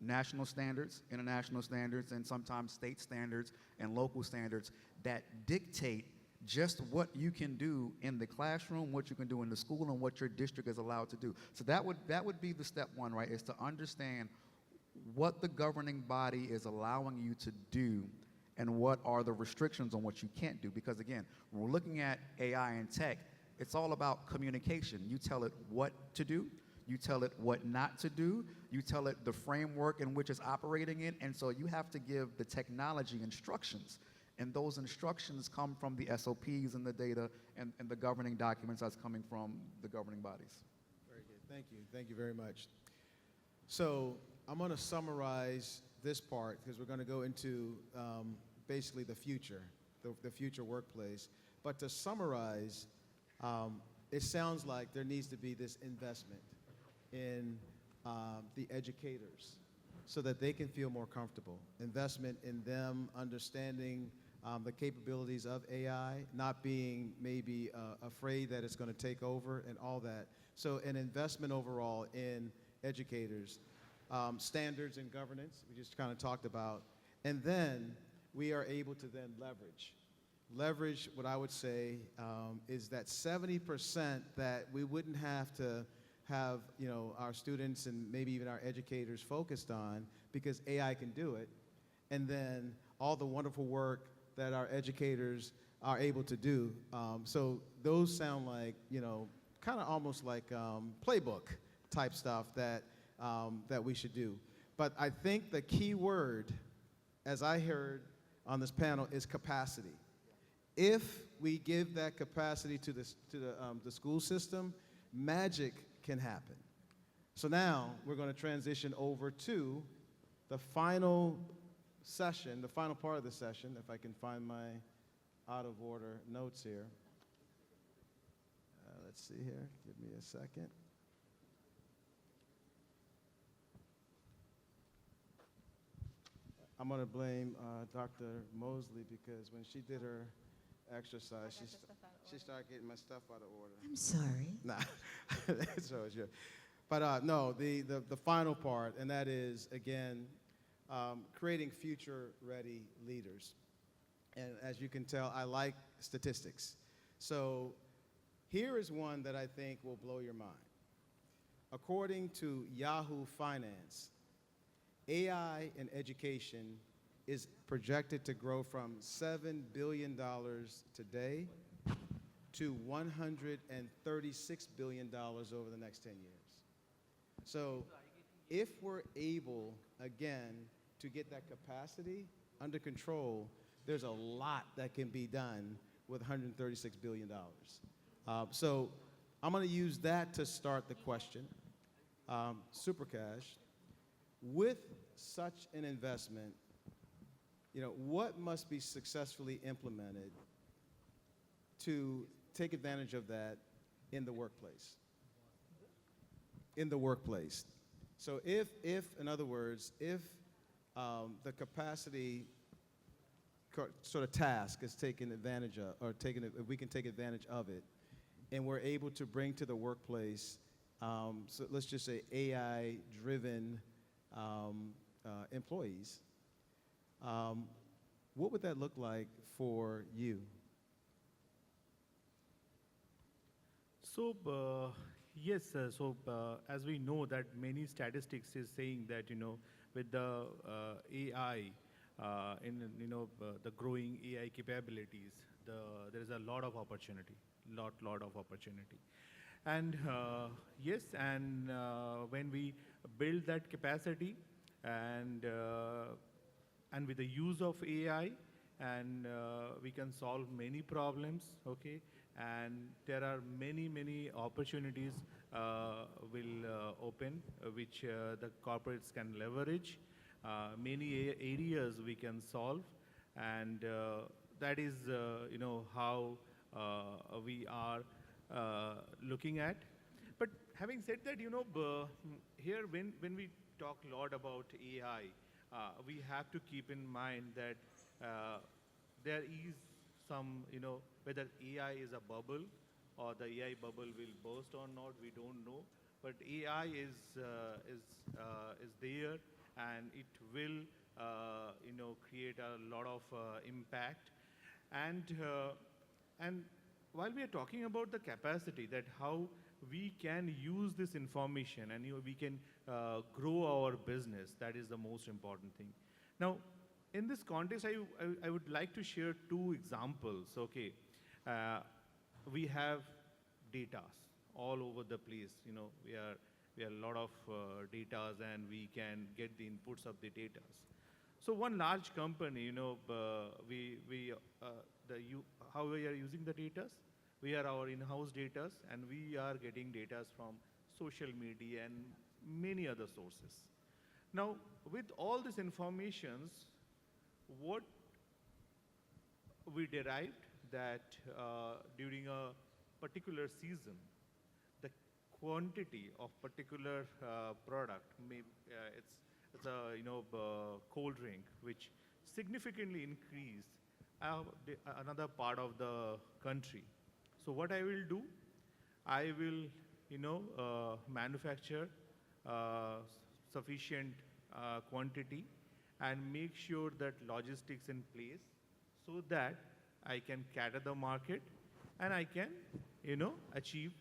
national standards, international standards, and sometimes state standards and local standards that dictate just what you can do in the classroom, what you can do in the school, and what your district is allowed to do. So that would be the step one, right, is to understand what the governing body is allowing you to do and what are the restrictions on what you can't do. Because again, when we're looking at AI and tech, it's all about communication. You tell it what to do, you tell it what not to do, you tell it the framework in which it's operating in, and so you have to give the technology instructions. And those instructions come from the SOPs and the data and the governing documents that's coming from the governing bodies. Very good. Thank you. Thank you very much. So I'm going to summarize this part because we're going to go into basically the future workplace. But to summarize, it sounds like there needs to be this investment in the educators so that they can feel more comfortable. Investment in them understanding the capabilities of AI, not being maybe afraid that it's going to take over and all that. So an investment overall in educators, standards and governance, we just kind of talked about, and then we are able to then leverage what I would say is that 70% that we wouldn't have to have our students and maybe even our educators focused on because AI can do it, and then all the wonderful work that our educators are able to do. So those sound like kind of almost like playbook type stuff that we should do. But I think the key word, as I heard on this panel, is capacity. If we give that capacity to the school system, magic can happen. So now we're going to transition over to the final session, the final part of the session, if I can find my out of order notes here. Let's see here. Give me a second. I'm going to blame Dr. Moseley because when she did her exercise, she started getting my stuff out of order. I'm sorry. Nah, so it's your. But no, the final part, and that is, again, creating future-ready leaders. And as you can tell, I like statistics. So here is one that I think will blow your mind. According to Yahoo Finance, AI in education is projected to grow from $7 billion today to $136 billion over the next 10 years. So if we're able, again, to get that capacity under control, there's a lot that can be done with $136 billion. So I'm going to use that to start the question. Suprakash, with such an investment, what must be successfully implemented to take advantage of that in the workplace? In the workplace. So if in other words, if the capacity sort of task is taken advantage of, or we can take advantage of it, and we're able to bring to the workplace, so let's just say AI-driven employees, what would that look like for you? So, yes, as we know that many statistics is saying that, with the AI, the growing AI capabilities, there is a lot of opportunity, lot of opportunity. And yes, and when we build that capacity and with the use of AI, and we can solve many problems, okay? And there are many opportunities will open, which the corporates can leverage. Many areas we can solve, and that is, how we are looking at. But having said that, here when we talk a lot about AI, we have to keep in mind that there is some, whether AI is a bubble or the AI bubble will burst or not, we don't know. But AI is there, and it will, create a lot of impact. And while we are talking about the capacity, that how we can use this information and we can grow our business, that is the most important thing. Now, in this context, I would like to share two examples. Okay, we have data all over the place. We are a lot of data, and we can get the inputs of the data. So one large company, how we are using the data? We are our in-house data, and we are getting data from social media and many other sources. Now, with all these informations, what we derived that during a particular season, the quantity of particular product, it's a cold drink, which significantly increased another part of the country. So what I will do, I will manufacture sufficient quantity and make sure that logistics in place so that I can cater the market and I can, achieve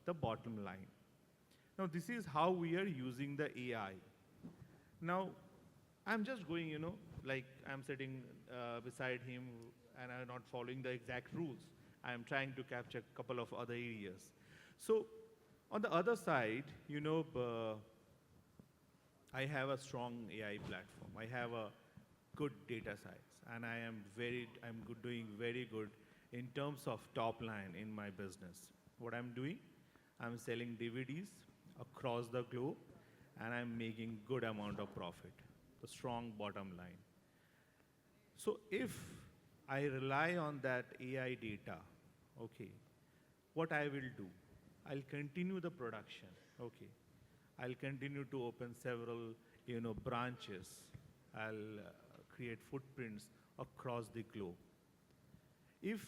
the bottom line. Now, this is how we are using the AI. Now, I'm just going, like I'm sitting beside him and I'm not following the exact rules. I'm trying to capture a couple of other areas. So, on the other side, I have a strong AI platform. I have a good data science, and I'm doing very good in terms of top line in my business. What I'm doing, I'm selling DVDs across the globe, and I'm making good amount of profit, a strong bottom line. So if I rely on that AI data, okay, what I will do, I'll continue the production, okay. I'll continue to open several, branches. I'll create footprints across the globe. If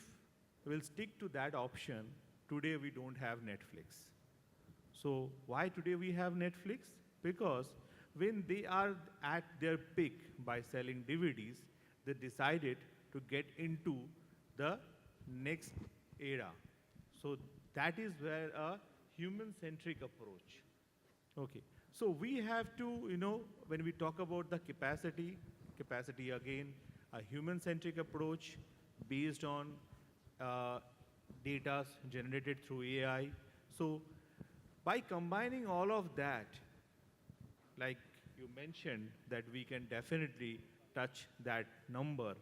we'll stick to that option, today we don't have Netflix. So why today we have Netflix? Because when they are at their peak by selling DVDs, they decided to get into the next era. So that is where a human-centric approach. Okay, so we have to, when we talk about the capacity again, a human-centric approach based on data generated through AI. So by combining all of that, like you mentioned, that we can definitely touch that number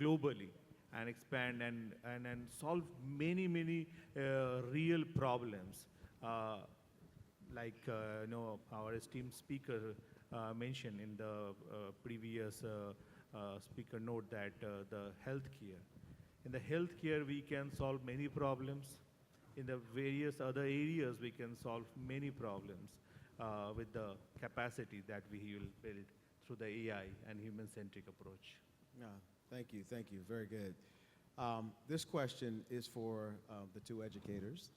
globally and expand and solve many real problems. Like our esteemed speaker mentioned in the previous speaker note that the healthcare. In the healthcare, we can solve many problems. In the various other areas, we can solve many problems with the capacity that we will build through the AI and human-centric approach. Yeah. Thank you, thank you. Very good. This question is for the two educators.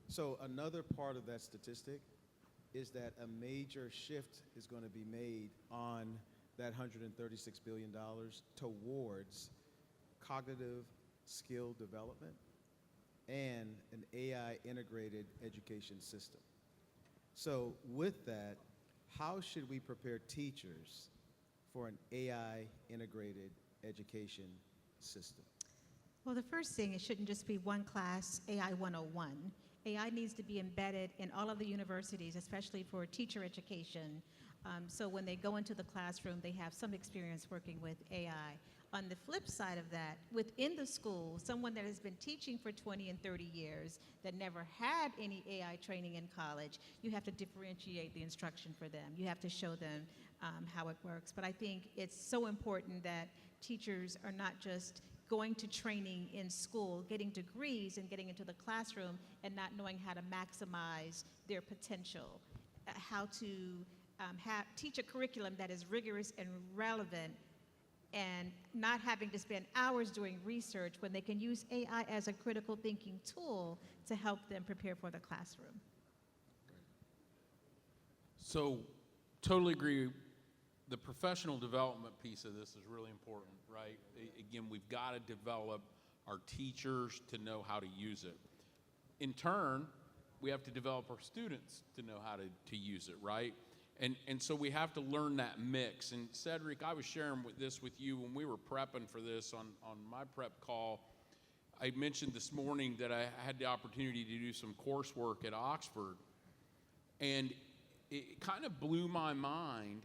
So another part of that statistic is that a major shift is going to be made on that $136 billion towards cognitive skill development and an AI integrated education system. So with that, how should we prepare teachers for an AI integrated education system? Well, the first thing, it shouldn't just be one class, AI 101. AI needs to be embedded in all of the universities, especially for teacher education. So when they go into the classroom, they have some experience working with AI. On the flip side of that, within the school, someone that has been teaching for 20 and 30 years that never had any AI training in college, you have to differentiate the instruction for them. You have to show them how it works. But I think it's so important that teachers are not just going to training in school, getting degrees and getting into the classroom and not knowing how to maximize their potential, how to teach a curriculum that is rigorous and relevant, and not having to spend hours doing research when they can use AI as a critical thinking tool to help them prepare for the classroom. So, totally agree. The professional development piece of this is really important, right? Again, we've got to develop our teachers to know how to use it. In turn, we have to develop our students to know how to use it, right? And so we have to learn that mix. And Cedric, I was sharing this with you when we were prepping for this on my prep call. I mentioned this morning that I had the opportunity to do some coursework at Oxford. And it kind of blew my mind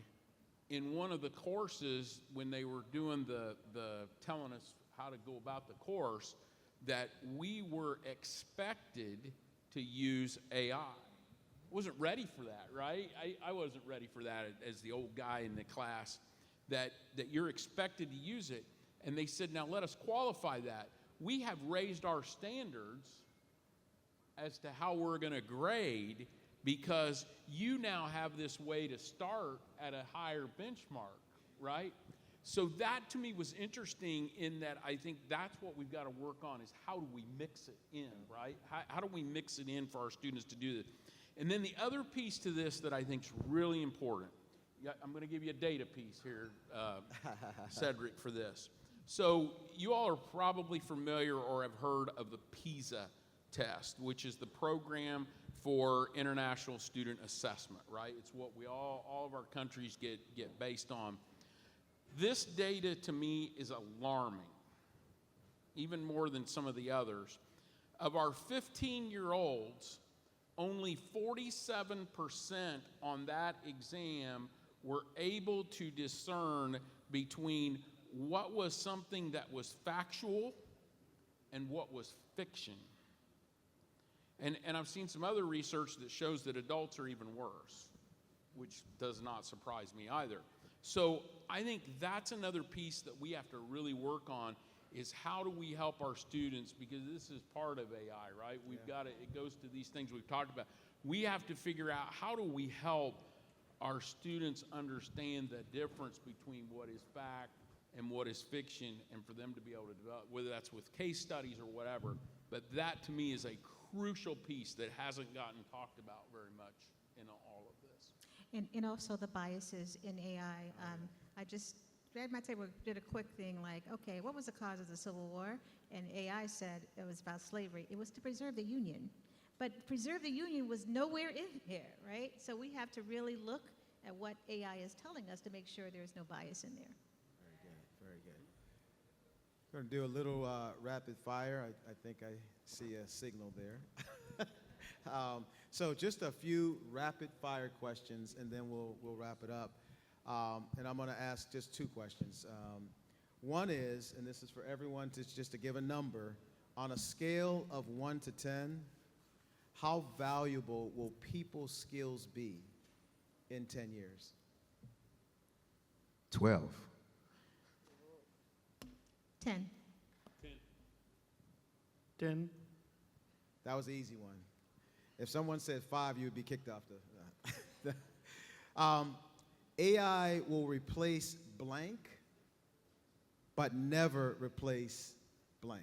in one of the courses when they were doing the telling us how to go about the course, that we were expected to use AI. Wasn't ready for that, right? I wasn't ready for that as the old guy in the class, that you're expected to use it. And they said, now let us qualify that. We have raised our standards as to how we're going to grade, because you now have this way to start at a higher benchmark, right? So that to me was interesting, in that I think that's what we've got to work on, is how do we mix it in, right? How do we mix it in for our students to do this? And then the other piece to this that I think is really important, I'm going to give you a data piece here, Cedric, for this. So you all are probably familiar or have heard of the PISA test, which is the program for international student assessment, right? It's what we all of our countries get based on. This data to me is alarming, even more than some of the others. Of our 15-year-olds, only 47% on that exam were able to discern between what was something that was factual and what was fiction. And I've seen some other research that shows that adults are even worse, which does not surprise me either. So I think that's another piece that we have to really work on, is how do we help our students, because this is part of AI, right? We've got to, it goes to these things we've talked about. We have to figure out, how do we help our students understand the difference between what is fact and what is fiction, and for them to be able to develop, whether that's with case studies or whatever. But that to me is a crucial piece that hasn't gotten talked about very much in all of this. And also the biases in AI. I just grabbed my table, did a quick thing like, okay, what was the cause of the Civil War? And AI said it was about slavery. It was to preserve the Union. But preserve the Union was nowhere in here, right? So we have to really look at what AI is telling us to make sure there's no bias in there. Very good, very good. We're going to do a little rapid fire. I think I see a signal there. So just a few rapid fire questions, and then we'll wrap it up. And I'm going to ask just two questions. One is, and this is for everyone, just to give a number, on a scale of 1 to 10, how valuable will people's skills be in 10 years? 12. 10. 10. That was an easy one. If someone said 5, you would be kicked off the... AI will replace blank but never replace blank?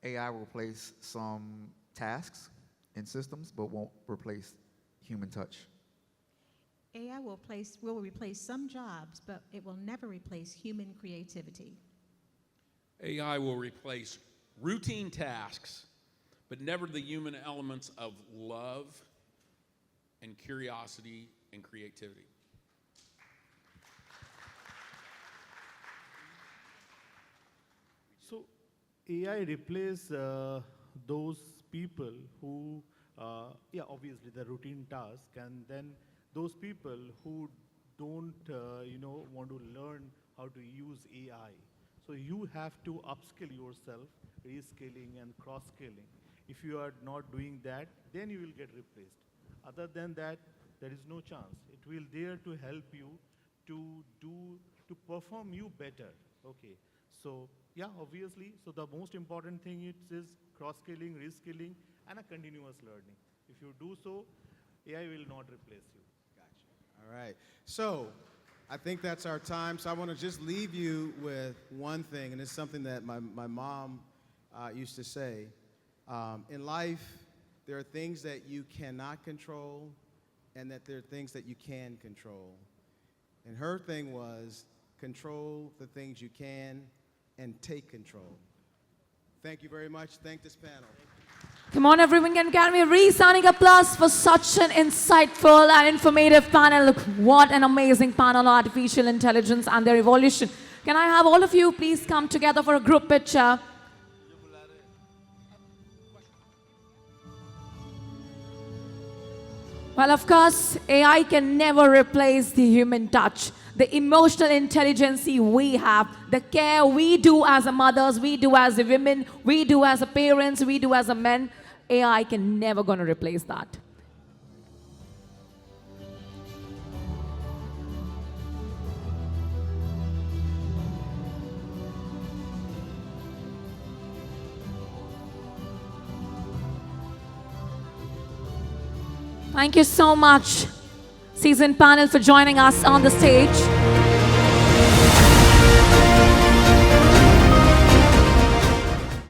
AI will replace some tasks and systems, but won't replace human touch. AI will replace some jobs, but it will never replace human creativity. AI will replace routine tasks, but never the human elements of love and curiosity and creativity. So AI replace those people who, yeah, obviously the routine task, and then those people who don't, want to learn how to use AI. So you have to upskill yourself, reskilling and cross-skilling. If you are not doing that, then you will get replaced. Other than that, there is no chance. It will there to help you to perform you better. Okay. So yeah, obviously. So the most important thing is cross-skilling, reskilling, and a continuous learning. If you do so, AI will not replace you. Gotcha. All right. So I think that's our time. So I want to just leave you with one thing, and it's something that my mom used to say. In life, there are things that you cannot control, and that there are things that you can control. And her thing was control the things you can and take control. Thank you very much. Thank this panel. Come on, everyone, can we resounding applause for such an insightful and informative panel. Look, what an amazing panel on artificial intelligence and their evolution. Can I have all of you please come together for a group picture? Well, of course, AI can never replace the human touch, the emotional intelligence we have, the care we do as a mothers, we do as a women, we do as a parents, we do as a men. AI can never gonna replace that. Thank you so much, seasoned panel, for joining us on the stage.